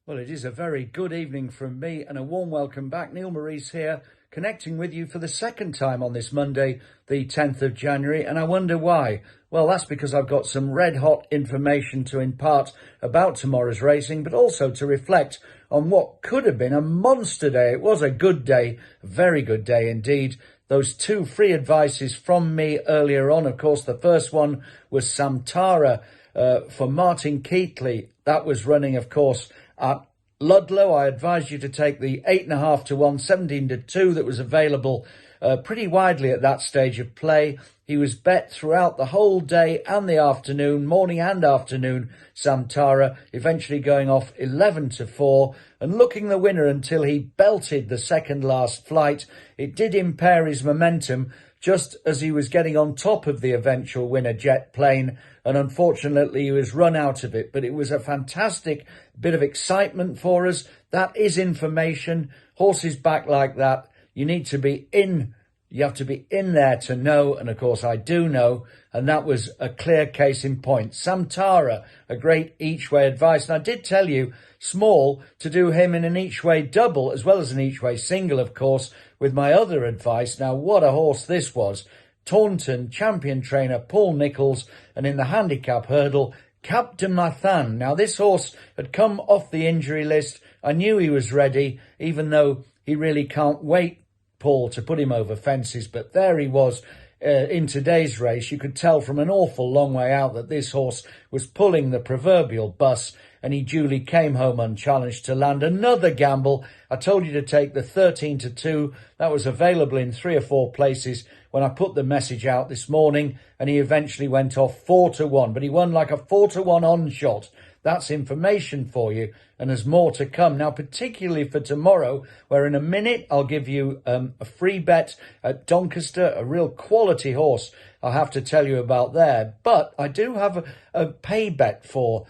Well, it is a very good evening from me and a warm welcome back. Neil Maurice here, connecting with you for the second time on this Monday, the 10th of January. And I wonder why. Well, that's because I've got some red hot information to impart about tomorrow's racing, but also to reflect on what could have been a monster day. It was a good day, a very good day indeed. Those two free advices from me earlier on. Of course, the first one was Samtara for Martin Keatley. That was running, of course, at Ludlow. I advised you to take the 8.5 to 1, 17 to 2 that was available pretty widely at that stage of play. He was bet throughout the whole day and the afternoon, morning and afternoon, Samtara, eventually going off 11 to 4 and looking the winner until he belted the second last flight. It did impair his momentum just as he was getting on top of the eventual winner, Jet Plane, and unfortunately he was run out of it. But it was a fantastic bit of excitement for us. That is information. Horses back like that, you need to be in. You have to be in there to know, and of course I do know, and that was a clear case in point. Samtara, a great each-way advice, and I did tell you, Small, to do him in an each-way double, as well as an each-way single, of course, with my other advice. Now, what a horse this was. Taunton, champion trainer Paul Nicholls, and in the handicap hurdle, Captain MATHAN. Now, this horse had come off the injury list. I knew he was ready, even though he really can't wait, Paul, to put him over fences, but there he was in today's race. You could tell from an awful long way out that this horse was pulling the proverbial bus, and he duly came home unchallenged to land another gamble. I told you to take the 13 to 2. That was available in 3 or 4 places when I put the message out this morning, and he eventually went off 4 to 1, but he won like a 4 to 1 on shot. That's information for you, and there's more to come. Now, particularly for tomorrow, where in a minute I'll give you a free bet at Doncaster, a real quality horse I'll have to tell you about there. But I do have a pay bet for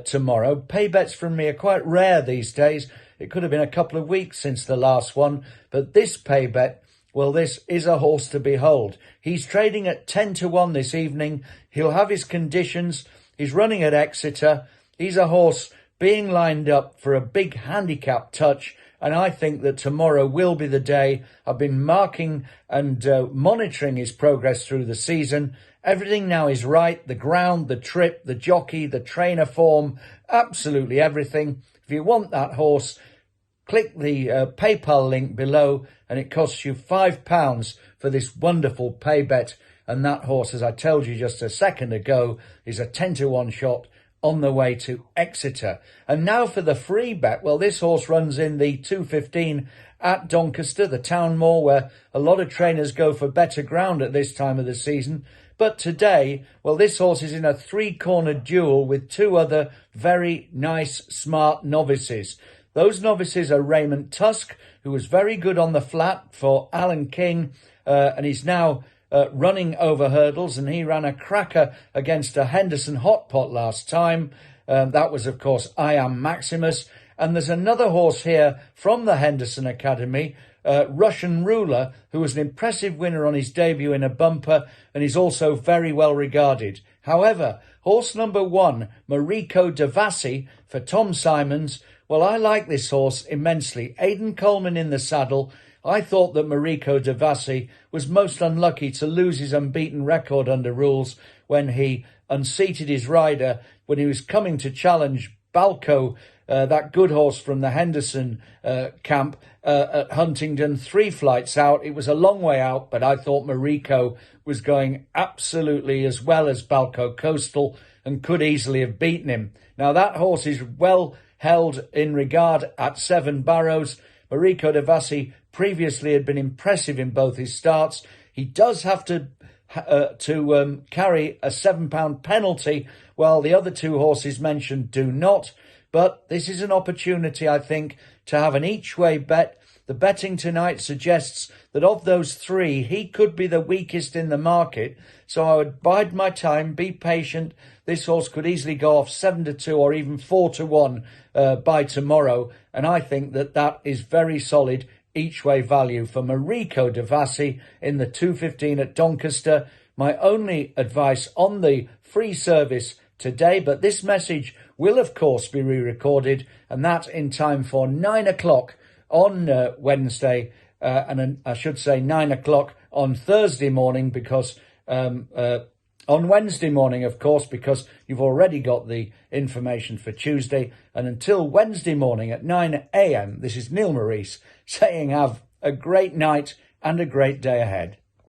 tomorrow. Pay bets from me are quite rare these days. It could have been a couple of weeks since the last one, but this pay bet, well, this is a horse to behold. He's trading at 10 to 1 this evening. He'll have his conditions. He's running at Exeter. He's a horse being lined up for a big handicap touch, and I think that tomorrow will be the day. I've been marking and monitoring his progress through the season. Everything now is right. The ground, the trip, the jockey, the trainer form, absolutely everything. If you want that horse, click the PayPal link below, and it costs you £5 for this wonderful pay bet. And that horse, as I told you just a second ago, is a 10 to 1 shot on the way to Exeter. And now for the free bet. Well, this horse runs in the 2:15 at Doncaster, the town moor, where a lot of trainers go for better ground at this time of the season. But today, well, this horse is in a 3-cornered duel with 2 other very nice, smart novices. Those novices are Raymond Tusk, who was very good on the flat for Alan King, and he's now running over hurdles, and he ran a cracker against a Henderson hot pot last time. That was, of course, I Am Maximus. And there's another horse here from the Henderson Academy, Russian Ruler, who was an impressive winner on his debut in a bumper, and he's also very well regarded. However, horse number 1, Mariko Devassi for Tom Simons, well, I like this horse immensely. Aidan Coleman in the saddle. I thought that Mariko Devassi was most unlucky to lose his unbeaten record under rules when he unseated his rider when he was coming to challenge Balco, that good horse from the Henderson camp at Huntingdon, 3 flights out. It was a long way out, but I thought Mariko was going absolutely as well as Balco Coastal and could easily have beaten him. Now, that horse is well held in regard at 7 Barrows. Mariko Devassi previously had been impressive in both his starts. He does have to carry a £7 penalty, while the other 2 horses mentioned do not. But this is an opportunity, I think, to have an each-way bet. The betting tonight suggests that of those 3, he could be the weakest in the market. So I would bide my time, be patient. This horse could easily go off 7 to 2 or even 4 to 1 by tomorrow. And I think that that is very solid each-way value for Mariko Devassi in the 2:15 at Doncaster. My only advice on the free service today, but this message will, of course, be re-recorded, and that in time for 9 o'clock on Wednesday, and I should say 9 o'clock on Thursday morning, because on Wednesday morning, of course, because you've already got the information for Tuesday. And until Wednesday morning at 9 a.m, this is Neil Maurice saying have a great night and a great day ahead.